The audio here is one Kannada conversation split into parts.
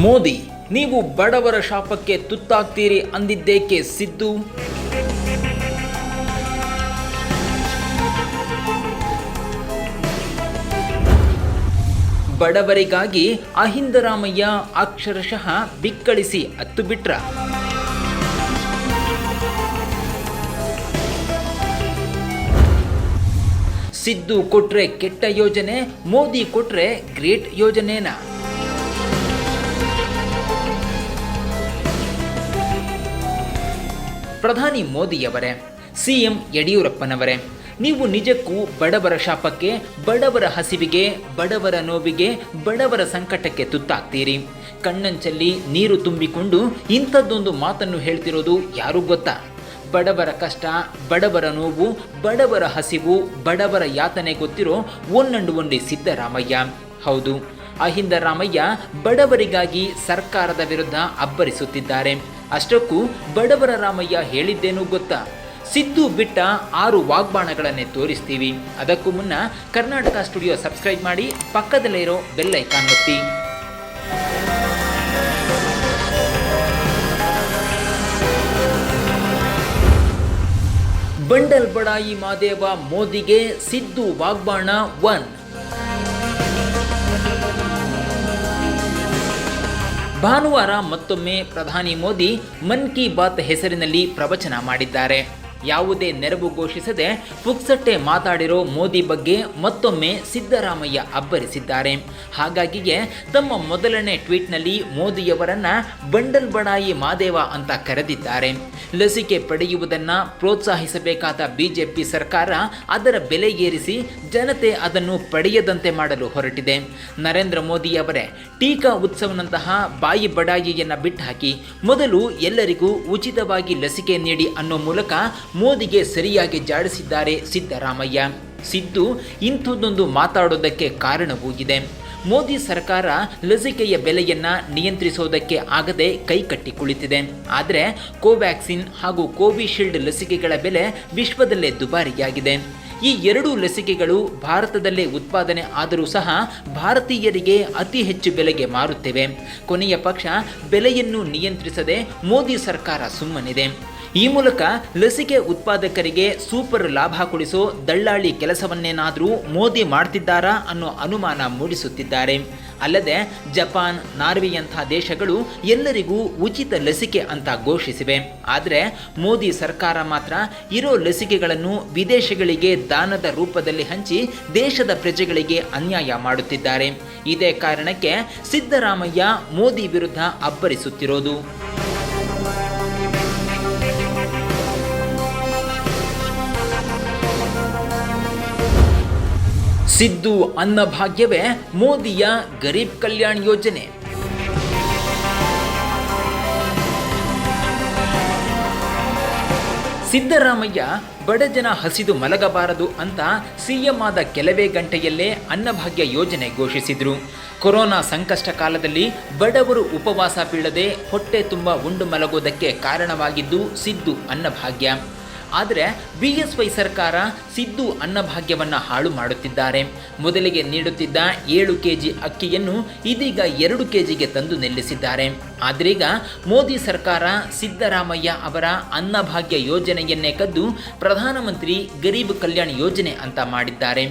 ಮೋದಿ, ನೀವು ಬಡವರ ಶಾಪಕ್ಕೆ ತುತ್ತಾಗ್ತೀರಿ ಅಂದಿದ್ದೇಕೆ ಸಿದ್ದು? ಬಡವರಿಗಾಗಿ ಅಹಿಂದರಾಮಯ್ಯ ಅಕ್ಷರಶಃ ಬಿಕ್ಕಳಿಸಿ ಅತ್ತು ಬಿಟ್ರ. ಸಿದ್ದು ಕೊಟ್ರೆ ಕೆಟ್ಟ ಯೋಜನೆ, ಮೋದಿ ಕೊಟ್ರೆ ಗ್ರೇಟ್ ಯೋಜನೆನಾ? ಪ್ರಧಾನಿ ಮೋದಿಯವರೇ, ಸಿಎಂ ಯಡಿಯೂರಪ್ಪನವರೇ, ನೀವು ನಿಜಕ್ಕೂ ಬಡವರ ಶಾಪಕ್ಕೆ, ಬಡವರ ಹಸಿವಿಗೆ, ಬಡವರ ನೋವಿಗೆ, ಬಡವರ ಸಂಕಟಕ್ಕೆ ತುತ್ತಾಗ್ತೀರಿ. ಕಣ್ಣಂಚಲ್ಲಿ ನೀರು ತುಂಬಿಕೊಂಡು ಇಂಥದ್ದೊಂದು ಮಾತನ್ನು ಹೇಳ್ತಿರೋದು ಯಾರು ಗೊತ್ತಾ? ಬಡವರ ಕಷ್ಟ, ಬಡವರ ನೋವು, ಬಡವರ ಹಸಿವು, ಬಡವರ ಯಾತನೆ ಗೊತ್ತಿರೋ ಒನ್ನಂಡು ಸಿದ್ದರಾಮಯ್ಯ. ಹೌದು, ಅಹಿಂದರಾಮಯ್ಯ ಬಡವರಿಗಾಗಿ ಸರ್ಕಾರದ ವಿರುದ್ಧ ಅಬ್ಬರಿಸುತ್ತಿದ್ದಾರೆ. ಅಷ್ಟಕ್ಕೂ ಬಡವರ ರಾಮಯ್ಯ ಹೇಳಿದ್ದೇನು ಗೊತ್ತಾ? ಸಿದ್ದು ಬಿಟ್ಟ 6 ವಾಗ್ಬಾಣಗಳನ್ನೇ ತೋರಿಸ್ತೀವಿ. ಅದಕ್ಕೂ ಮುನ್ನ ಕರ್ನಾಟಕ ಸ್ಟುಡಿಯೋ ಸಬ್ಸ್ಕ್ರೈಬ್ ಮಾಡಿ, ಪಕ್ಕದಲ್ಲೇ ಇರೋ ಬೆಲ್ ಐಕಾನ್ ಒತ್ತಿ. ಬಂಡಲ್ ಬಡಾಯಿ ಮಾದೇವ ಮೋದಿಗೆ ಸಿದ್ದು ವಾಗ್ಬಾಣ 1. ಭಾನುವಾರ ಮತ್ತೊಮ್ಮೆ ಪ್ರಧಾನಿ ಮೋದಿ ಮನ್ ಕಿ ಬಾತ್ ಹೆಸರಿನಲ್ಲಿ ಪ್ರವಚನ ಮಾಡಿದ್ದಾರೆ. ಯಾವುದೇ ನೆರವು ಘೋಷಿಸದೆ ಪುಕ್ಸಟ್ಟೆ ಮಾತಾಡಿರೋ ಮೋದಿ ಬಗ್ಗೆ ಮತ್ತೊಮ್ಮೆ ಸಿದ್ದರಾಮಯ್ಯ ಅಬ್ಬರಿಸಿದ್ದಾರೆ. ಹಾಗಾಗಿಯೇ ತಮ್ಮ ಮೊದಲನೇ ಟ್ವೀಟ್ನಲ್ಲಿ ಮೋದಿಯವರನ್ನ ಬಂಡಲ್ ಬಡಾಯಿ ಮಾದೇವ ಅಂತ ಕರೆದಿದ್ದಾರೆ. ಲಸಿಕೆ ಪಡೆಯುವುದನ್ನು ಪ್ರೋತ್ಸಾಹಿಸಬೇಕಾದ ಬಿಜೆಪಿ ಸರ್ಕಾರ ಅದರ ಬೆಲೆ ಏರಿಸಿ ಜನತೆ ಅದನ್ನು ಪಡೆಯದಂತೆ ಮಾಡಲು ಹೊರಟಿದೆ. ನರೇಂದ್ರ ಮೋದಿಯವರೇ, ಟೀಕಾ ಉತ್ಸವನಂತಹ ಬಾಯಿ ಬಡಾಯಿಯನ್ನು ಬಿಟ್ಟುಹಾಕಿ ಮೊದಲು ಎಲ್ಲರಿಗೂ ಉಚಿತವಾಗಿ ಲಸಿಕೆ ನೀಡಿ ಅನ್ನೋ ಮೂಲಕ ಮೋದಿಗೆ ಸರಿಯಾಗಿ ಜಾಡಿಸಿದ್ದಾರೆ ಸಿದ್ದರಾಮಯ್ಯ. ಸಿದ್ದು ಇಂಥದ್ದೊಂದು ಮಾತಾಡೋದಕ್ಕೆ ಕಾರಣವೂ ಇದೆ. ಮೋದಿ ಸರ್ಕಾರ ಲಸಿಕೆಯ ಬೆಲೆಯನ್ನು ನಿಯಂತ್ರಿಸೋದಕ್ಕೆ ಆಗದೆ ಕೈಕಟ್ಟಿ ಕುಳಿತಿದೆ. ಆದರೆ ಕೋವ್ಯಾಕ್ಸಿನ್ ಹಾಗೂ ಕೋವಿಶೀಲ್ಡ್ ಲಸಿಕೆಗಳ ಬೆಲೆ ವಿಶ್ವದಲ್ಲೇ ದುಬಾರಿಯಾಗಿದೆ. ಈ 2 ಲಸಿಕೆಗಳು ಭಾರತದಲ್ಲೇ ಉತ್ಪಾದನೆ ಆದರೂ ಸಹ ಭಾರತೀಯರಿಗೆ ಅತಿ ಹೆಚ್ಚು ಬೆಲೆಗೆ ಮಾರುತ್ತಿವೆ. ಕೊನೆಯ ಪಕ್ಷ ಬೆಲೆಯನ್ನು ನಿಯಂತ್ರಿಸದೆ ಮೋದಿ ಸರ್ಕಾರ ಸುಮ್ಮನಿದೆ. ಈ ಮೂಲಕ ಲಸಿಕೆ ಉತ್ಪಾದಕರಿಗೆ ಸೂಪರ್ ಲಾಭ ಕೊಡಿಸೋ ದಳ್ಳಾಳಿ ಕೆಲಸವನ್ನೇನಾದರೂ ಮೋದಿ ಮಾಡ್ತಿದ್ದಾರಾ ಅನ್ನೋ ಅನುಮಾನ ಮೂಡಿಸುತ್ತಿದ್ದಾರೆ. ಅಲ್ಲದೆ ಜಪಾನ್, ನಾರ್ವೆಯಂಥ ದೇಶಗಳು ಎಲ್ಲರಿಗೂ ಉಚಿತ ಲಸಿಕೆ ಅಂತ ಘೋಷಿಸಿವೆ. ಆದರೆ ಮೋದಿ ಸರ್ಕಾರ ಮಾತ್ರ ಇರೋ ಲಸಿಕೆಗಳನ್ನು ವಿದೇಶಗಳಿಗೆ ದಾನದ ರೂಪದಲ್ಲಿ ಹಂಚಿ ದೇಶದ ಪ್ರಜೆಗಳಿಗೆ ಅನ್ಯಾಯ ಮಾಡುತ್ತಿದ್ದಾರೆ. ಇದೇ ಕಾರಣಕ್ಕೆ ಸಿದ್ದರಾಮಯ್ಯ ಮೋದಿ ವಿರುದ್ಧ ಅಬ್ಬರಿಸುತ್ತಿರೋದು. ಸಿದ್ದು ಅನ್ನಭಾಗ್ಯವೇ ಮೋದಿಯ ಗರೀಬ್ ಕಲ್ಯಾಣ್ ಯೋಜನೆ. ಸಿದ್ದರಾಮಯ್ಯ ಬಡಜನ ಹಸಿದು ಮಲಗಬಾರದು ಅಂತ ಸಿಎಂ ಆದ ಕೆಲವೇ ಗಂಟೆಯಲ್ಲೇ ಅನ್ನಭಾಗ್ಯ ಯೋಜನೆ ಘೋಷಿಸಿದ್ರು. ಕೊರೋನಾ ಸಂಕಷ್ಟ ಕಾಲದಲ್ಲಿ ಬಡವರು ಉಪವಾಸ ಬೀಳದೆ ಹೊಟ್ಟೆ ತುಂಬ ಉಂಡು ಮಲಗೋದಕ್ಕೆ ಕಾರಣವಾಗಿದ್ದು ಸಿದ್ದು ಅನ್ನಭಾಗ್ಯ. ಆದರೆ ಬಿಎಸ್ವೈ ಸರ್ಕಾರ ಸಿದ್ದು ಅನ್ನಭಾಗ್ಯವನ್ನು ಹಾಳು ಮಾಡುತ್ತಿದ್ದಾರೆ. ಮೊದಲಿಗೆ ನೀಡುತ್ತಿದ್ದ 7 ಕೆಜಿ ಅಕ್ಕಿಯನ್ನು ಇದೀಗ 2 ಕೆಜಿಗೆ ತಂದು ನಿಲ್ಲಿಸಿದ್ದಾರೆ. ಆದ್ರೀಗ ಮೋದಿ ಸರ್ಕಾರ ಸಿದ್ದರಾಮಯ್ಯ ಅವರ ಅನ್ನಭಾಗ್ಯ ಯೋಜನೆಯನ್ನೇ ಕದ್ದು ಪ್ರಧಾನಮಂತ್ರಿ ಗರೀಬ್ ಕಲ್ಯಾಣ್ ಯೋಜನೆ ಅಂತ ಮಾಡಿದ್ದಾರೆ.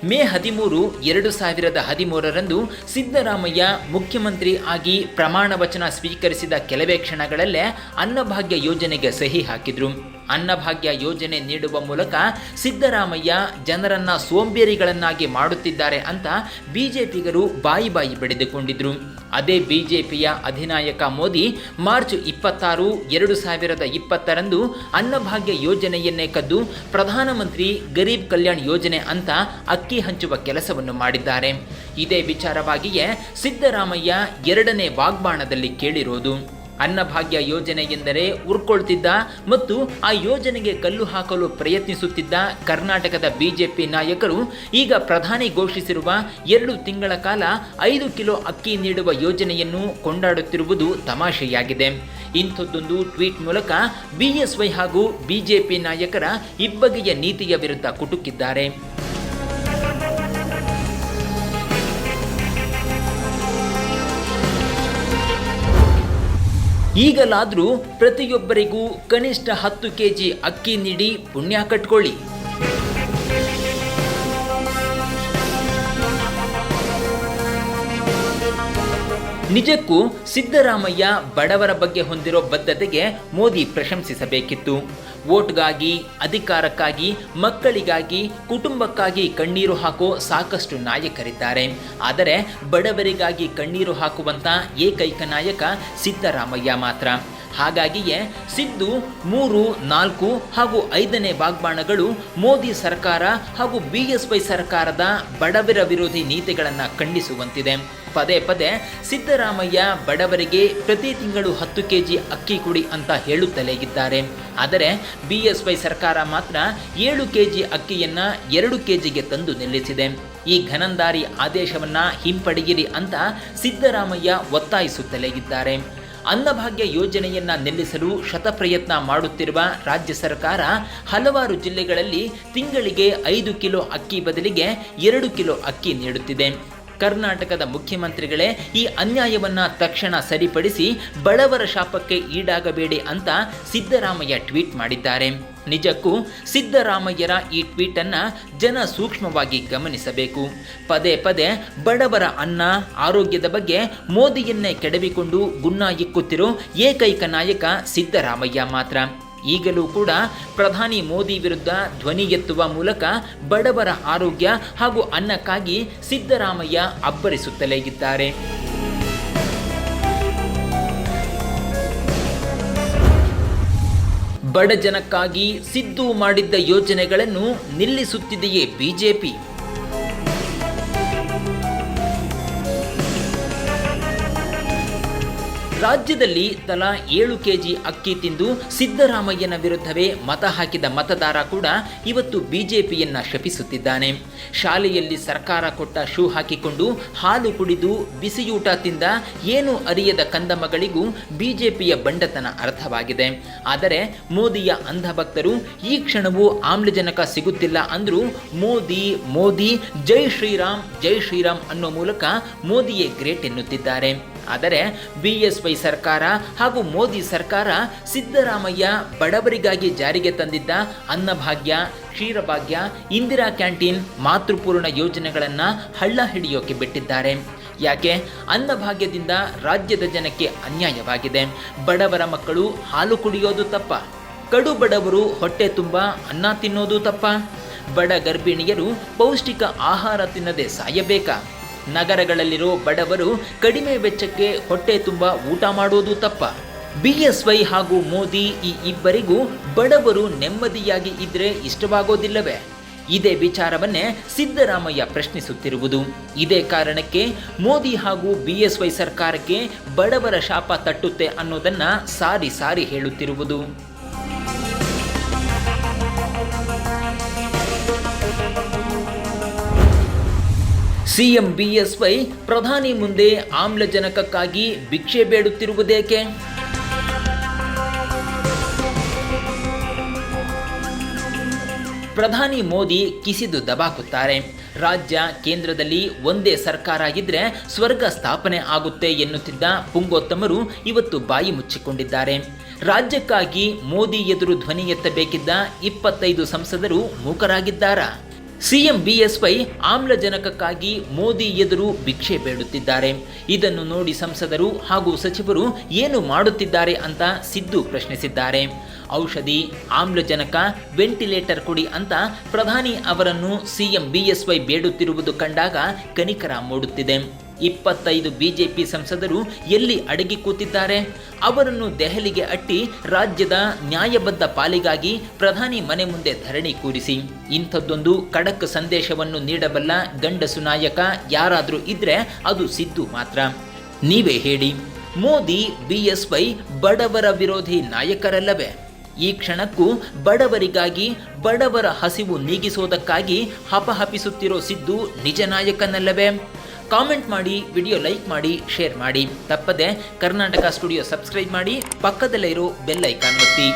ಮೇ 13, 2013ರಂದು ಸಿದ್ದರಾಮಯ್ಯ ಮುಖ್ಯಮಂತ್ರಿ ಆಗಿ ಪ್ರಮಾಣ ವಚನ ಸ್ವೀಕರಿಸಿದ ಕೆಲವೇ ಕ್ಷಣಗಳಲ್ಲೇ ಅನ್ನಭಾಗ್ಯ ಯೋಜನೆಗೆ ಸಹಿ ಹಾಕಿದ್ರು. ಅನ್ನಭಾಗ್ಯ ಯೋಜನೆ ನೀಡುವ ಮೂಲಕ ಸಿದ್ದರಾಮಯ್ಯ ಜನರನ್ನ ಸೋಂಬೇರಿಗಳನ್ನಾಗಿ ಮಾಡುತ್ತಿದ್ದಾರೆ ಅಂತ ಬಿಜೆಪಿಗರು ಬಾಯಿ ಬಡಿದುಕೊಂಡಿದ್ರು. ಅದೇ ಬಿಜೆಪಿಯ ಅಧಿನಾಯಕ ಮೋದಿ ಮಾರ್ಚ್ 26, 2020ರಂದು ಅನ್ನಭಾಗ್ಯ ಯೋಜನೆಯನ್ನೇ ಕದ್ದು ಪ್ರಧಾನಮಂತ್ರಿ ಗರೀಬ್ ಕಲ್ಯಾಣ್ ಯೋಜನೆ ಅಂತ ಅಕ್ಕಿ ಹಂಚುವ ಕೆಲಸವನ್ನು ಮಾಡಿದ್ದಾರೆ. ಇದೇ ವಿಚಾರವಾಗಿಯೇ ಸಿದ್ದರಾಮಯ್ಯ 2ನೇ ವಾಗ್ಬಾಣದಲ್ಲಿ ಕೇಳಿರೋದು. ಅನ್ನಭಾಗ್ಯ ಯೋಜನೆ ಎಂದರೆ ಉರ್ಕೊಳ್ತಿದ್ದ ಮತ್ತು ಆ ಯೋಜನೆಗೆ ಕಲ್ಲು ಹಾಕಲು ಪ್ರಯತ್ನಿಸುತ್ತಿದ್ದ ಕರ್ನಾಟಕದ ಬಿಜೆಪಿ ನಾಯಕರು ಈಗ ಪ್ರಧಾನಿ ಘೋಷಿಸಿರುವ 2 ತಿಂಗಳ ಕಾಲ 5 ಕಿಲೋ ಅಕ್ಕಿ ನೀಡುವ ಯೋಜನೆಯನ್ನು ಕೊಂಡಾಡುತ್ತಿರುವುದು ತಮಾಷೆಯಾಗಿದೆ. ಇಂಥದ್ದೊಂದು ಟ್ವೀಟ್ ಮೂಲಕ ಬಿಎಸ್ವೈ ಹಾಗೂ ಬಿಜೆಪಿ ನಾಯಕರ ಇಬ್ಬಗೆಯ ನೀತಿಯ ವಿರುದ್ಧ ಕುಟುಕಿದ್ದಾರೆ. ಈಗಲಾದರೂ ಪ್ರತಿಯೊಬ್ಬರಿಗೂ ಕನಿಷ್ಠ 10 ಕೆಜಿ ಅಕ್ಕಿ ನೀಡಿ ಪುಣ್ಯ ಕಟ್ಕೊಳ್ಳಿ. ನಿಜಕ್ಕೂ ಸಿದ್ದರಾಮಯ್ಯ ಬಡವರ ಬಗ್ಗೆ ಹೊಂದಿರೋ ಬದ್ಧತೆಗೆ ಮೋದಿ ಪ್ರಶಂಸಿಸಬೇಕಿತ್ತು. ವೋಟ್ಗಾಗಿ, ಅಧಿಕಾರಕ್ಕಾಗಿ, ಮಕ್ಕಳಿಗಾಗಿ, ಕುಟುಂಬಕ್ಕಾಗಿ ಕಣ್ಣೀರು ಹಾಕೋ ಸಾಕಷ್ಟು ನಾಯಕರಿದ್ದಾರೆ. ಆದರೆ ಬಡವರಿಗಾಗಿ ಕಣ್ಣೀರು ಹಾಕುವಂಥ ಏಕೈಕ ನಾಯಕ ಸಿದ್ದರಾಮಯ್ಯ ಮಾತ್ರ. ಹಾಗಾಗಿಯೇ ಸಿದ್ದು 3, 4 ಹಾಗೂ 5ನೇ ವಾಗ್ಬಾಣಗಳು ಮೋದಿ ಸರ್ಕಾರ ಹಾಗೂ BSY ಸರ್ಕಾರದ ಬಡವರ ವಿರೋಧಿ ನೀತಿಗಳನ್ನು ಖಂಡಿಸುವಂತಿದೆ. ಪದೇ ಪದೇ ಸಿದ್ದರಾಮಯ್ಯ ಬಡವರಿಗೆ ಪ್ರತಿ ತಿಂಗಳು 10 ಕೆಜಿ ಅಕ್ಕಿ ಕೊಡಿ ಅಂತ ಹೇಳುತ್ತಲೇ ಇದ್ದಾರೆ. ಆದರೆ BSY ಸರ್ಕಾರ ಮಾತ್ರ 7 ಕೆಜಿ ಅಕ್ಕಿಯನ್ನು 2 ಕೆಜಿಗೆ ತಂದು ನಿಲ್ಲಿಸಿದೆ. ಈ ಘನಂದಾರಿ ಆದೇಶವನ್ನು ಹಿಂಪಡೆಯಿರಿ ಅಂತ ಸಿದ್ದರಾಮಯ್ಯ ಒತ್ತಾಯಿಸುತ್ತಲೇ ಇದ್ದಾರೆ. ಅನ್ನಭಾಗ್ಯ ಯೋಜನೆಯನ್ನ ನಿಲ್ಲಿಸಲು ಶತಪ್ರಯತ್ನ ಮಾಡುತ್ತಿರುವ ರಾಜ್ಯ ಸರ್ಕಾರ ಹಲವಾರು ಜಿಲ್ಲೆಗಳಲ್ಲಿ ತಿಂಗಳಿಗೆ 5 ಕಿಲೋ ಅಕ್ಕಿ ಬದಲಿಗೆ 2 ಕಿಲೋ ಅಕ್ಕಿ ನೀಡುತ್ತಿದೆ. ಕರ್ನಾಟಕದ ಮುಖ್ಯಮಂತ್ರಿಗಳೇ ಈ ಅನ್ಯಾಯವನ್ನ ತಕ್ಷಣ ಸರಿಪಡಿಸಿ ಬಡವರ ಶಾಪಕ್ಕೆ ಈಡಾಗಬೇಡಿ ಅಂತ ಸಿದ್ದರಾಮಯ್ಯ ಟ್ವೀಟ್ ಮಾಡಿದ್ದಾರೆ. ನಿಜಕ್ಕೂ ಸಿದ್ದರಾಮಯ್ಯರ ಈ ಟ್ವೀಟನ್ನು ಜನ ಸೂಕ್ಷ್ಮವಾಗಿ ಗಮನಿಸಬೇಕು. ಪದೇ ಪದೇ ಬಡವರ ಅನ್ನ, ಆರೋಗ್ಯದ ಬಗ್ಗೆ ಮೋದಿಯನ್ನೇ ಕೆಡವಿಕೊಂಡು ಗುನ್ನ ಇಕ್ಕುತ್ತಿರೋ ಏಕೈಕ ನಾಯಕ ಸಿದ್ದರಾಮಯ್ಯ ಮಾತ್ರ. ಈಗಲೂ ಕೂಡ ಪ್ರಧಾನಿ ಮೋದಿ ವಿರುದ್ಧ ಧ್ವನಿ ಎತ್ತುವ ಮೂಲಕ ಬಡವರ ಆರೋಗ್ಯ ಹಾಗೂ ಅನ್ನಕ್ಕಾಗಿ ಸಿದ್ದರಾಮಯ್ಯ ಅಬ್ಬರಿಸುತ್ತಲೇ ಇದ್ದಾರೆ. ಬಡ ಜನಕ್ಕಾಗಿ ಸಿದ್ದು ಮಾಡಿದ್ದ ಯೋಜನೆಗಳನ್ನು ನಿಲ್ಲಿಸುತ್ತಿದೆಯೇ ಬಿಜೆಪಿ? ರಾಜ್ಯದಲ್ಲಿ ತಲಾ 7 ಕೆಜಿ ಅಕ್ಕಿ ತಿಂದು ಸಿದ್ದರಾಮಯ್ಯನ ವಿರುದ್ಧವೇ ಮತ ಹಾಕಿದ ಮತದಾರ ಕೂಡ ಇವತ್ತು ಬಿಜೆಪಿಯನ್ನ ಶಪಿಸುತ್ತಿದ್ದಾನೆ. ಶಾಲೆಯಲ್ಲಿ ಸರ್ಕಾರ ಕೊಟ್ಟ ಶೂ ಹಾಕಿಕೊಂಡು ಹಾಲು ಕುಡಿದು ಬಿಸಿಯೂಟ ತಿಂದ ಏನು ಅರಿಯದ ಕಂದಮ್ಮಗಳಿಗೂ ಬಿಜೆಪಿಯ ಬಂಡತನ ಅರ್ಥವಾಗಿದೆ. ಆದರೆ ಮೋದಿಯ ಅಂಧಭಕ್ತರು ಈ ಕ್ಷಣವೂ ಆಮ್ಲಜನಕ ಸಿಗುತ್ತಿಲ್ಲ ಅಂದ್ರೂ ಮೋದಿ ಮೋದಿ ಜೈ ಶ್ರೀರಾಮ್ ಅನ್ನೋ ಮೂಲಕ ಮೋದಿಯೇ ಗ್ರೇಟ್ ಎನ್ನುತ್ತಿದ್ದಾರೆ. ಆದರೆ BSY ಸರ್ಕಾರ ಹಾಗೂ ಮೋದಿ ಸರ್ಕಾರ ಸಿದ್ದರಾಮಯ್ಯ ಬಡವರಿಗಾಗಿ ಜಾರಿಗೆ ತಂದಿದ್ದ ಅನ್ನಭಾಗ್ಯ, ಕ್ಷೀರಭಾಗ್ಯ, ಇಂದಿರಾ ಕ್ಯಾಂಟೀನ್, ಮಾತೃಪೂರ್ಣ ಯೋಜನೆಗಳನ್ನು ಹಳ್ಳ ಹಿಡಿಯೋಕೆ ಬಿಟ್ಟಿದ್ದಾರೆ. ಯಾಕೆ? ಅನ್ನಭಾಗ್ಯದಿಂದ ರಾಜ್ಯದ ಜನಕ್ಕೆ ಅನ್ಯಾಯವಾಗಿದೆ. ಬಡವರ ಮಕ್ಕಳು ಹಾಲು ಕುಡಿಯೋದು ತಪ್ಪ? ಕಡು ಬಡವರು ಹೊಟ್ಟೆ ತುಂಬ ಅನ್ನ ತಿನ್ನೋದು ತಪ್ಪ? ಬಡ ಗರ್ಭಿಣಿಯರು ಪೌಷ್ಟಿಕ ಆಹಾರ ತಿನ್ನದೆ ಸಾಯಬೇಕಾ? ನಗರಗಳಲ್ಲಿರೋ ಬಡವರು ಕಡಿಮೆ ವೆಚ್ಚಕ್ಕೆ ಹೊಟ್ಟೆ ತುಂಬ ಊಟ ಮಾಡೋದು ತಪ್ಪ? BSY ಹಾಗೂ ಮೋದಿ ಈ ಇಬ್ಬರಿಗೂ ಬಡವರು ನೆಮ್ಮದಿಯಾಗಿ ಇದ್ರೆ ಇಷ್ಟವಾಗೋದಿಲ್ಲವೇ? ಇದೇ ವಿಚಾರವನ್ನೇ ಸಿದ್ದರಾಮಯ್ಯ ಪ್ರಶ್ನಿಸುತ್ತಿರುವುದು. ಇದೇ ಕಾರಣಕ್ಕೆ ಮೋದಿ ಹಾಗೂ BSY ಸರ್ಕಾರಕ್ಕೆ ಬಡವರ ಶಾಪ ತಟ್ಟುತ್ತೆ ಅನ್ನೋದನ್ನ ಸಾರಿ ಸಾರಿ ಹೇಳುತ್ತಿರುವುದು. ಸಿಎಂ BSY ಪ್ರಧಾನಿ ಮುಂದೆ ಆಮ್ಲಜನಕಕ್ಕಾಗಿ ಭಿಕ್ಷೆ ಬೇಡುತ್ತಿರುವುದೇಕೆ? ಪ್ರಧಾನಿ ಮೋದಿ ಕಿಸಿದು ದಬಾಕುತ್ತಾರೆ. ರಾಜ್ಯ ಕೇಂದ್ರದಲ್ಲಿ ಒಂದೇ ಸರ್ಕಾರ ಇದ್ರೆ ಸ್ವರ್ಗ ಸ್ಥಾಪನೆ ಆಗುತ್ತೆ ಎನ್ನುತ್ತಿದ್ದ ಪುಂಗೋತ್ತಮರು ಇವತ್ತು ಬಾಯಿ ಮುಚ್ಚಿಕೊಂಡಿದ್ದಾರೆ. ರಾಜ್ಯಕ್ಕಾಗಿ ಮೋದಿ ಎದುರು ಧ್ವನಿ ಎತ್ತಬೇಕಿದ್ದ 25 ಸಂಸದರು ಮೂಕರಾಗಿದ್ದಾರಾ? ಸಿಎಂ BSY ಆಮ್ಲಜನಕಕ್ಕಾಗಿ ಮೋದಿ ಎದುರು ಭಿಕ್ಷೆ ಬೇಡುತ್ತಿದ್ದಾರೆ. ಇದನ್ನು ನೋಡಿ ಸಂಸದರು ಹಾಗೂ ಸಚಿವರು ಏನು ಮಾಡುತ್ತಿದ್ದಾರೆ ಅಂತ ಸಿದ್ದು ಪ್ರಶ್ನಿಸಿದ್ದಾರೆ. ಔಷಧಿ, ಆಮ್ಲಜನಕ, ವೆಂಟಿಲೇಟರ್ ಕೊಡಿ ಅಂತ ಪ್ರಧಾನಿ ಅವರನ್ನು ಸಿಎಂ BSY ಬೇಡುತ್ತಿರುವುದು ಕಂಡಾಗ ಕನಿಕರ ಮೂಡುತ್ತಿದೆ. 25 ಬಿಜೆಪಿ ಸಂಸದರು ಎಲ್ಲಿ ಅಡಗಿ ಕೂತಿದ್ದಾರೆ? ಅವರನ್ನು ದೆಹಲಿಗೆ ಅಟ್ಟಿ ರಾಜ್ಯದ ನ್ಯಾಯಬದ್ಧ ಪಾಲಿಗಾಗಿ ಪ್ರಧಾನಿ ಮನೆ ಮುಂದೆ ಧರಣಿ ಕೂರಿಸಿ. ಇಂಥದ್ದೊಂದು ಖಡಕ್ ಸಂದೇಶವನ್ನು ನೀಡಬಲ್ಲ ಗಂಡಸು ನಾಯಕ ಯಾರಾದರೂ ಇದ್ರೆ ಅದು ಸಿದ್ದು ಮಾತ್ರ. ನೀವೇ ಹೇಳಿ, ಮೋದಿ BSY ಬಡವರ ವಿರೋಧಿ ನಾಯಕರಲ್ಲವೇ? ಈ ಕ್ಷಣಕ್ಕೂ ಬಡವರಿಗಾಗಿ, ಬಡವರ ಹಸಿವು ನೀಗಿಸೋದಕ್ಕಾಗಿ ಹಪಹಪಿಸುತ್ತಿರೋ ಸಿದ್ದು ನಿಜ ನಾಯಕನಲ್ಲವೇ? ಕಾಮೆಂಟ್ ಮಾಡಿ, ವಿಡಿಯೋ ಲೈಕ್ ಮಾಡಿ, ಶೇರ್ ಮಾಡಿ. ತಪ್ಪದೆ ಕರ್ನಾಟಕ ಸ್ಟುಡಿಯೋ ಸಬ್ಸ್ಕ್ರೈಬ್ ಮಾಡಿ, ಪಕ್ಕದಲ್ಲೇ ಇರೋ ಬೆಲ್ ಐಕಾನ್ ಒತ್ತಿ.